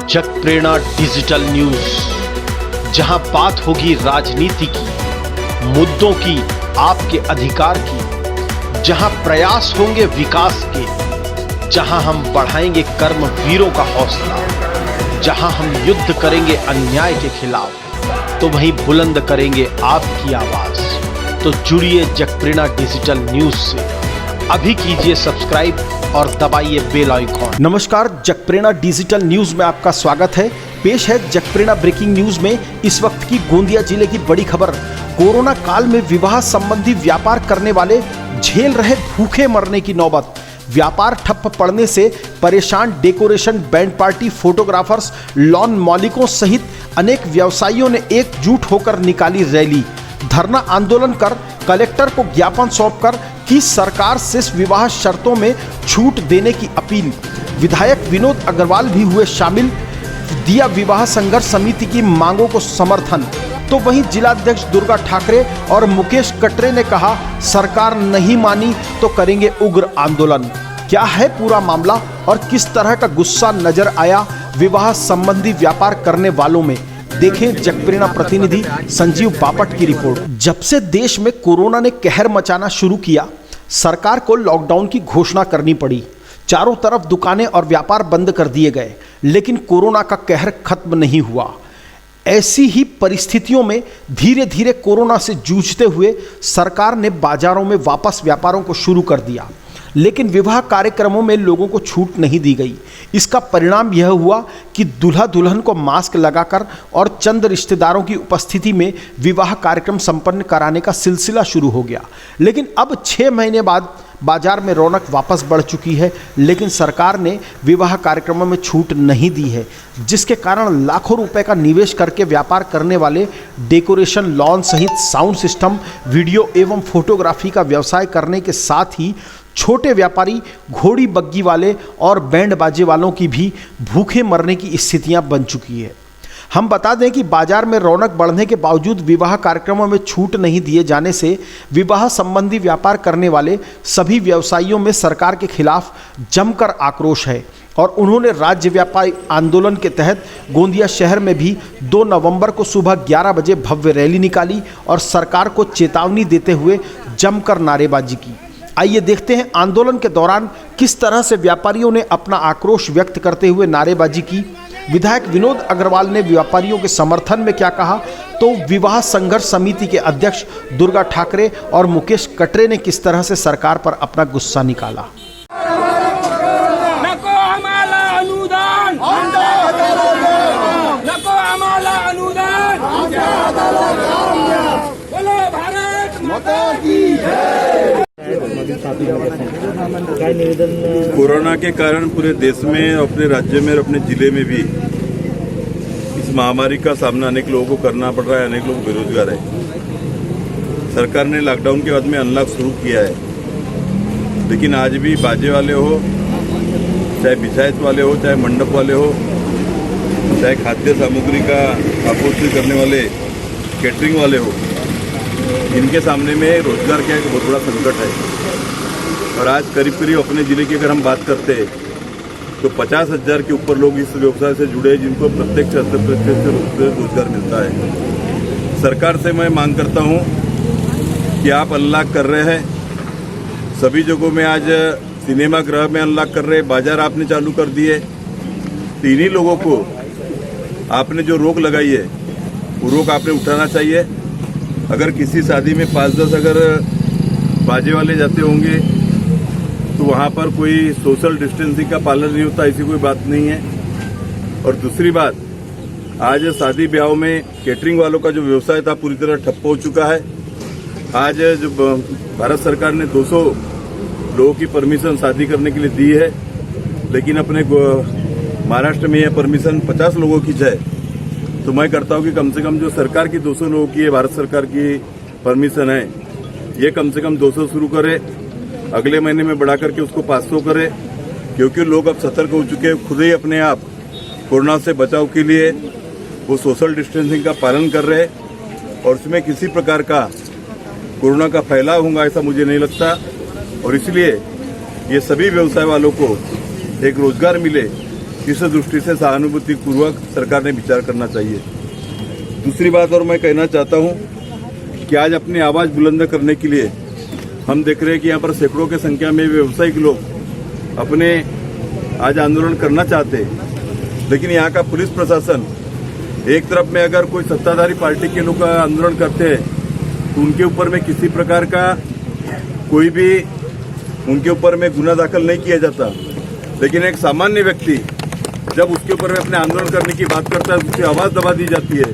जगप्रेरणा digital news, जहां बात होगी राजनीति की, मुद्दों की, आपके अधिकार की, जहां प्रयास होंगे विकास के, जहां हम बढ़ाएंगे कर्मवीरों का हौसला, जहां हम युद्ध करेंगे अन्याय के खिलाफ, तो वहीं बुलंद करेंगे आपकी आवाज। तो जुड़िए जगप्रेरणा डिजिटल न्यूज से, अभी कीजिए सब्सक्राइब और दबाइए बेल आइकॉन। नमस्कार, जगप्रेरणा डिजिटल न्यूज में आपका स्वागत है। पेश है जगप्रेरणा ब्रेकिंग न्यूज में इस वक्त की गोंदिया जिले की बड़ी खबर। कोरोना काल में विवाह संबंधी व्यापार करने वाले झेल रहे भूखे मरने की नौबत। व्यापार ठप्प पड़ने से परेशान decoration, band party, photographers, lawn मालिकों सहित अनेक व्यवसायियों ने एकजुट होकर निकाली रैली। धरना आंदोलन कर कलेक्टर को ज्ञापन सौंपकर की सरकार से विवाह शर्तों में छूट देने की अपील। विधायक विनोद अग्रवाल भी हुए शामिल, दिया विवाह संघर्ष समिति की मांगों को समर्थन। तो वहीं जिलाध्यक्ष दुर्गा ठाकरे और मुकेश कटरे ने कहा, सरकार नहीं मानी तो करेंगे उग्र आंदोलन। क्या है पूरा मामला और किस तरह का गुस्सा नजर आया विवाह संबंधी व्यापार करने वालों में, देखें जगप्रेरणा प्रतिनिधि संजीव बापट की रिपोर्ट। जब से देश में कोरोना ने कहर मचाना शुरू किया, सरकार को लॉकडाउन की घोषणा करनी पड़ी। चारों तरफ दुकानें और व्यापार बंद कर दिए गए, लेकिन कोरोना का कहर खत्म नहीं हुआ। ऐसी ही परिस्थितियों में धीरे धीरे कोरोना से जूझते हुए सरकार ने बाजारों में वापस व्यापारों को शुरू कर दिया, लेकिन विवाह कार्यक्रमों में लोगों को छूट नहीं दी गई। इसका परिणाम यह हुआ कि दूल्हा दुल्हन को मास्क लगाकर और चंद रिश्तेदारों की उपस्थिति में विवाह कार्यक्रम संपन्न कराने का सिलसिला शुरू हो गया। लेकिन अब 6 महीने बाद बाजार में रौनक वापस बढ़ चुकी है, लेकिन सरकार ने विवाह कार्यक्रमों में छूट नहीं दी है, जिसके कारण लाखों रुपए का निवेश करके व्यापार करने वाले डेकोरेशन, लॉन सहित साउंड सिस्टम, वीडियो एवं फोटोग्राफी का व्यवसाय करने के साथ ही छोटे व्यापारी, घोड़ी बग्गी वाले और बैंड बाजे वालों की भी भूखे मरने की स्थितियां बन चुकी है। हम बता दें कि बाजार में रौनक बढ़ने के बावजूद विवाह कार्यक्रमों में छूट नहीं दिए जाने से विवाह संबंधी व्यापार करने वाले सभी व्यवसायियों में सरकार के खिलाफ जमकर आक्रोश है और उन्होंने राज्य व्यापारी आंदोलन के तहत गोंदिया शहर में भी 2 नवंबर को सुबह 11 बजे भव्य रैली निकाली और सरकार को चेतावनी देते हुए जमकर नारेबाजी की। आइए देखते हैं आंदोलन के दौरान किस तरह से व्यापारियों ने अपना आक्रोश व्यक्त करते हुए नारेबाजी की। विधायक विनोद अग्रवाल ने व्यापारियों के समर्थन में क्या कहा, तो विवाह संघर्ष समिति के अध्यक्ष दुर्गा ठाकरे और मुकेश कटरे ने किस तरह से सरकार पर अपना गुस्सा निकाला। नको आम्हाला अनुदान, नको आम्हाला अनुदान, बोलो भारत माता की जय। कोरोना के कारण पूरे देश में, अपने राज्य में और अपने जिले में भी इस महामारी का सामना अनेक लोगों को करना पड़ रहा है। अनेक लोग बेरोजगार है। सरकार ने लॉकडाउन के बाद में अनलॉक शुरू किया है, लेकिन आज भी बाजे वाले हो, चाहे बिछायत वाले हो, चाहे मंडप वाले हो, चाहे खाद्य सामग्री का आपूर्ति करने वाले कैटरिंग वाले हो, इनके सामने में रोजगार का एक बहुत बड़ा संकट है। और आज करीब करीब अपने जिले की अगर हम बात करते हैं तो 50,000 के ऊपर लोग इस व्यवसाय से जुड़े हैं, जिनको प्रत्यक्ष अप्रत्यक्ष रूप से रोजगार मिलता है। सरकार से मैं मांग करता हूं कि आप अनलॉक कर रहे हैं, सभी जगहों में आज सिनेमा गृह में अनलॉक कर रहे हैं, बाजार आपने चालू कर दिए, तो इन्हीं लोगों को आपने जो रोक लगाई है वो रोक आपने उठाना चाहिए। अगर किसी शादी में 5-10 अगर बाजे वाले जाते होंगे तो वहाँ पर कोई सोशल डिस्टेंसिंग का पालन नहीं होता, ऐसी कोई बात नहीं है। और दूसरी बात, आज शादी ब्याह में कैटरिंग वालों का जो व्यवसाय था पूरी तरह ठप्प हो चुका है। आज जो भारत सरकार ने 200 लोगों की परमिशन शादी करने के लिए दी है, लेकिन अपने महाराष्ट्र में यह परमिशन 50 लोगों की है। तो मैं करता हूँ कि कम से कम जो सरकार की 200 लोगों की है, भारत सरकार की परमिशन है, ये कम से कम 200 शुरू करे, अगले महीने में बढ़ा करके उसको 500 करे, क्योंकि लोग अब सतर्क हो चुके हैं। खुद ही अपने आप कोरोना से बचाव के लिए वो सोशल डिस्टेंसिंग का पालन कर रहे हैं और उसमें किसी प्रकार का कोरोना का फैलाव होगा ऐसा मुझे नहीं लगता। और इसलिए ये सभी व्यवसाय वालों को एक रोजगार मिले, इस दृष्टि से सहानुभूतिपूर्वक सरकार ने विचार करना चाहिए। दूसरी बात और मैं कहना चाहता हूं कि आज अपनी आवाज़ बुलंद करने के लिए हम देख रहे हैं कि यहाँ पर सैकड़ों की संख्या में व्यावसायिक लोग अपने आज आंदोलन करना चाहते हैं, लेकिन यहाँ का पुलिस प्रशासन एक तरफ में अगर कोई सत्ताधारी पार्टी के लोग आंदोलन करते हैं तो उनके ऊपर में किसी प्रकार का कोई भी उनके ऊपर में गुना दाखिल नहीं किया जाता, लेकिन एक सामान्य व्यक्ति जब उसके ऊपर में अपने आंदोलन करने की बात करता है, उसकी आवाज़ दबा दी जाती है,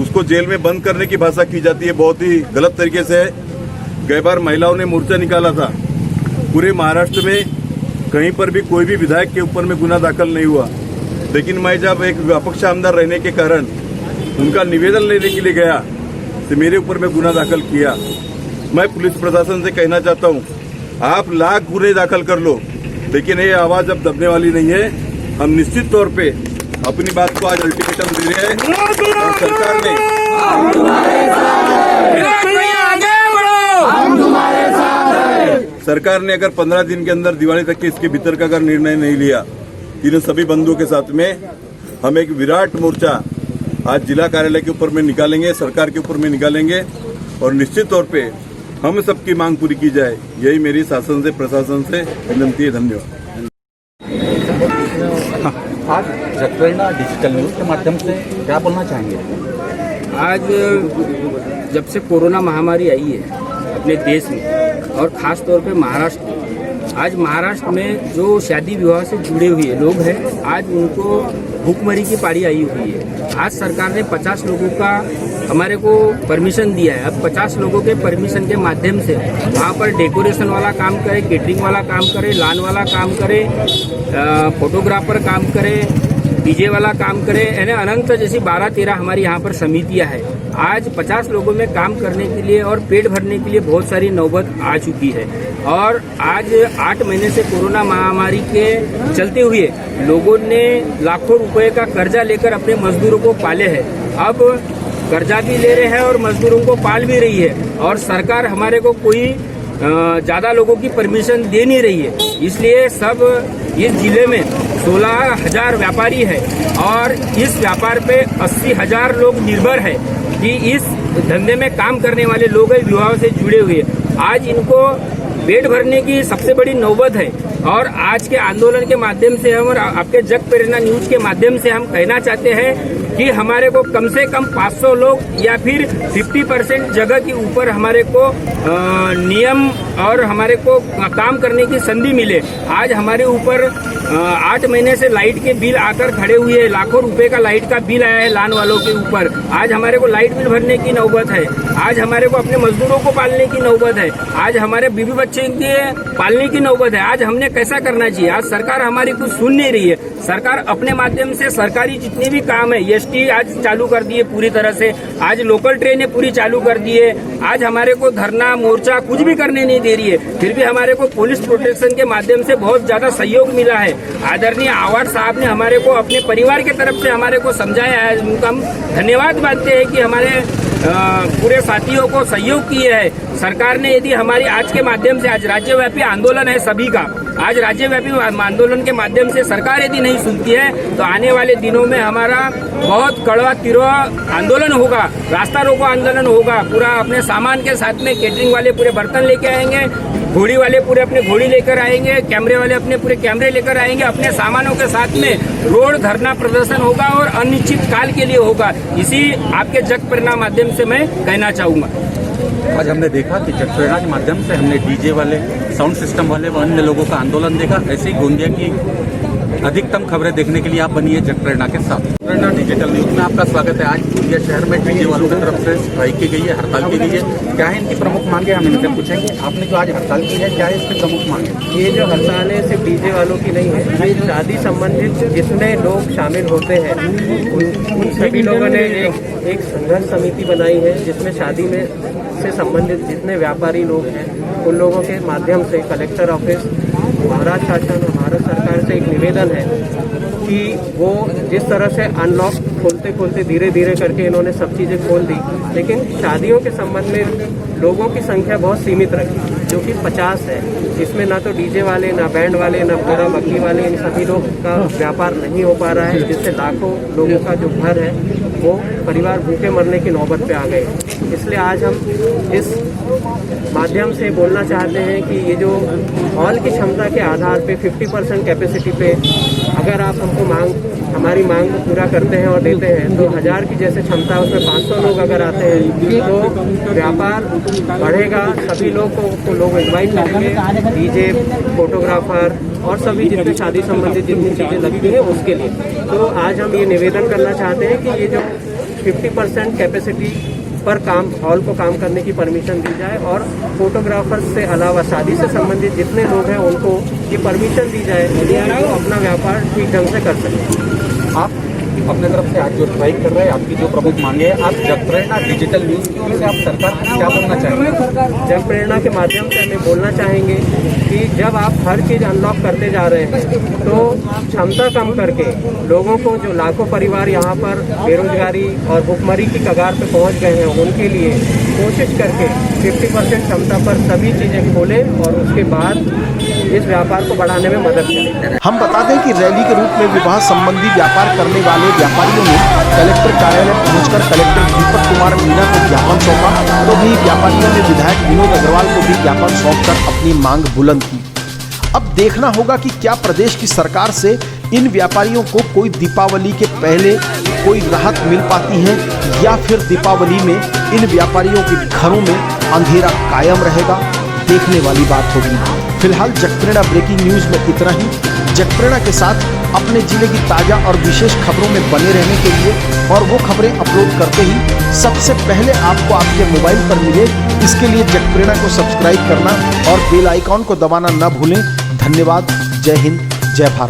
उसको जेल में बंद करने की भाषा की जाती है। बहुत ही गलत तरीके से गई बार महिलाओं ने मोर्चा निकाला था, पूरे महाराष्ट्र में कहीं पर भी कोई भी विधायक के ऊपर में गुना दाखिल नहीं हुआ, लेकिन मैं जब एक विपक्ष आमदार रहने के कारण उनका निवेदन लेने के लिए गया तो मेरे ऊपर में गुना दाखिल किया। मैं पुलिस प्रशासन से कहना चाहता हूं, आप लाख गुने दाखिल कर लो, लेकिन ये आवाज़ अब दबने वाली नहीं है। हम निश्चित तौर पे अपनी बात को आज अल्टीमेटम दे रहे हैं और सरकार ने अगर 15 दिन के अंदर दिवाली तक के इसके भीतर का अगर निर्णय नहीं लिया, इन सभी बंधुओं के साथ में हम एक विराट मोर्चा आज जिला कार्यालय के ऊपर में निकालेंगे, सरकार के ऊपर में निकालेंगे और निश्चित तौर पे हम सबकी मांग पूरी की जाए, यही मेरी शासन से प्रशासन से विनती है। धन्यवाद। आज जगप्रेरणा डिजिटल न्यूज़ के माध्यम से क्या बोलना चाहेंगे? आज जब से कोरोना महामारी आई है अपने देश में और ख़ास तौर पे महाराष्ट्र में, आज महाराष्ट्र में जो शादी विवाह से जुड़े हुए लोग हैं, आज उनको भूखमरी की पारी आई हुई है। आज सरकार ने 50 लोगों का हमारे को परमिशन दिया है। अब 50 लोगों के परमिशन के माध्यम से वहाँ पर डेकोरेशन वाला काम करे, केटरिंग वाला काम करे, लान वाला काम करे, फोटोग्राफर काम करे, डीजे वाला काम करे, यानी अनंत जैसी 12-13 हमारी यहाँ पर समितियाँ हैं। आज 50 लोगों में काम करने के लिए और पेट भरने के लिए बहुत सारी नौबत आ चुकी है। और आज 8 महीने से कोरोना महामारी के चलते हुए लोगों ने लाखों रुपए का कर्जा लेकर अपने मजदूरों को पाले हैं। अब कर्जा भी ले रहे हैं और मजदूरों को पाल भी रही है और सरकार हमारे को कोई ज़्यादा लोगों की परमिशन दे नहीं रही है। इसलिए सब इस जिले में 16,000 व्यापारी है और इस व्यापार पे 80,000 लोग निर्भर है कि इस धंधे में काम करने वाले लोग विवाह से जुड़े हुए। आज इनको पेट भरने की सबसे बड़ी नौबत है और आज के आंदोलन के माध्यम से हम और आपके जगप्रेरणा न्यूज़ के माध्यम से हम कहना चाहते हैं कि हमारे को कम से कम 500 लोग या फिर 50% जगह के ऊपर हमारे को नियम और हमारे को काम करने की संधि मिले। आज हमारे ऊपर 8 महीने से लाइट के बिल आकर खड़े हुए हैं, लाखों रुपए का लाइट का बिल आया है लान वालों के ऊपर। आज हमारे को लाइट बिल भरने की नौबत है, आज हमारे को अपने मजदूरों को पालने की नौबत है, आज हमारे बीवी बच्चे के पालने की नौबत है। आज हमने कैसा करना चाहिए? आज सरकार हमारी कुछ सुन नहीं रही है। सरकार अपने माध्यम से सरकारी जितने भी काम है, एसटी आज चालू कर दिए पूरी तरह से, आज लोकल ट्रेनें पूरी चालू कर दी है। आज हमारे को धरना मोर्चा कुछ भी करने नहीं दे रही है, फिर भी हमारे को पुलिस प्रोटेक्शन के माध्यम से बहुत ज्यादा सहयोग मिला है। आदरणीय आवाड साहब ने हमारे को अपने परिवार की तरफ से हमारे को समझाया है, उनका हम धन्यवाद मानते हैं कि हमारे पूरे साथियों को सहयोग किए है। सरकार ने यदि हमारी आज के माध्यम से, आज राज्यव्यापी आंदोलन है सभी का, आज राज्यव्यापी आंदोलन के माध्यम से सरकार यदि नहीं सुनती है तो आने वाले दिनों में हमारा बहुत कड़वा तिरवा आंदोलन होगा, रास्ता रोको आंदोलन होगा। पूरा अपने सामान के साथ में केटरिंग वाले पूरे बर्तन लेके आएंगे, घोड़ी वाले पूरे अपने घोड़ी लेकर आएंगे, कैमरे वाले अपने पूरे कैमरे लेकर आएंगे, अपने सामानों के साथ में रोड धरना प्रदर्शन होगा और अनिश्चित काल के लिए होगा। इसी आपके जगप्रेरणा माध्यम से मैं कहना चाहूँगा। आज हमने देखा कि जगप्रेरणा के माध्यम से हमने डीजे वाले, साउंड सिस्टम वाले व अन्य लोगों का आंदोलन देखा। ऐसे ही गोंदिया की अधिकतम खबरें देखने के लिए आप बनिए जगप्रेरणा के साथ। जगप्रेरणा डिजिटल न्यूज़ में आपका स्वागत है। आज गोंदिया शहर में डीजे वालों की तरफ से स्ट्राइक की गई है, हड़ताल की गई है। क्या है इनकी प्रमुख मांगे, हम इनसे पूछेंगे। आपने जो आज हड़ताल की है, क्या है इसकी प्रमुख मांगे? ये जो हड़ताल है सिर्फ डीजे वालों की नहीं है, ये शादी संबंधित जितने लोग शामिल होते हैं उन सभी लोगों ने एक संघर्ष समिति बनाई है, जिसमें शादी में से संबंधित जितने व्यापारी लोग हैं उन लोगों के माध्यम से कलेक्टर ऑफिस, महाराष्ट्र शासन और भारत सरकार से एक निवेदन है कि वो जिस तरह से अनलॉक खोलते खोलते धीरे धीरे करके इन्होंने सब चीज़ें खोल दी, लेकिन शादियों के संबंध में लोगों की संख्या बहुत सीमित रखी। जो कि 50 है, जिसमें ना तो डीजे वाले, ना बैंड वाले, ना पूरा बग्गी वाले, इन सभी लोग का व्यापार नहीं हो पा रहा है, जिससे लाखों लोगों का जो घर है वो परिवार भूखे मरने की नौबत पे आ गए। इसलिए आज हम इस माध्यम से बोलना चाहते हैं कि ये जो हॉल की क्षमता के आधार पे 50% कैपेसिटी पे अगर आप हमको हमारी मांग को पूरा करते हैं और देते हैं तो 1000 की जैसे क्षमता है उसमें 500 लोग अगर आते हैं तो व्यापार बढ़ेगा। सभी लोगों को लोग इन्वाइट करेंगे, डीजे, फोटोग्राफर और सभी जितने शादी संबंधित जितनी चीज़ें लगती हैं उसके लिए। तो आज हम ये निवेदन करना चाहते हैं कि ये जो 50% कैपेसिटी पर काम हॉल को काम करने की परमिशन दी जाए और फोटोग्राफर्स से अलावा शादी से संबंधित जितने लोग हैं उनको ये परमिशन दी जाए कि वो अपना व्यापार ठीक ढंग से कर सकें। आप अपने तरफ से आज जो स्ट्राइक कर रहे हैं, आपकी जो प्रमुख मांगे है, आप जगप्रेरणा डिजिटल न्यूज़ की ओर से आप सरकार को क्या बोलना चाहेंगे? जगप्रेरणा के माध्यम से हमें बोलना चाहेंगे कि जब आप हर चीज़ अनलॉक करते जा रहे हैं तो क्षमता कम करके लोगों को, जो लाखों परिवार यहाँ पर बेरोजगारी और भुखमरी की कगार पर पहुँच गए हैं, उनके लिए कोशिश करके 50% क्षमता पर सभी चीज़ें खोलें और उसके बाद इस व्यापार को बढ़ाने में मदद करें। हम बता दें कि रैली के रूप में विवाह संबंधी व्यापार करने वाले व्यापारियों ने कलेक्टर कार्यालय पहुंचकर कलेक्टर दीपक कुमार मीणा को ज्ञापन सौंपा, तो वहीं व्यापारियों ने विधायक विनोद अग्रवाल को भी ज्ञापन सौंपकर अपनी मांग बुलंद की। अब देखना होगा कि क्या प्रदेश की सरकार से इन व्यापारियों को कोई दीपावली के पहले कोई राहत मिल पाती है या फिर दीपावली में इन व्यापारियों के घरों में अंधेरा कायम रहेगा, देखने वाली बात होगी। फिलहाल जगप्रेरणा ब्रेकिंग न्यूज में इतना ही। जगप्रेरणा के साथ अपने जिले की ताजा और विशेष खबरों में बने रहने के लिए और वो खबरें अपलोड करते ही सबसे पहले आपको आपके मोबाइल पर मिले, इसके लिए जगप्रेरणा को सब्सक्राइब करना और बेल आइकॉन को दबाना न भूलें। धन्यवाद। जय हिंद, जय भारत।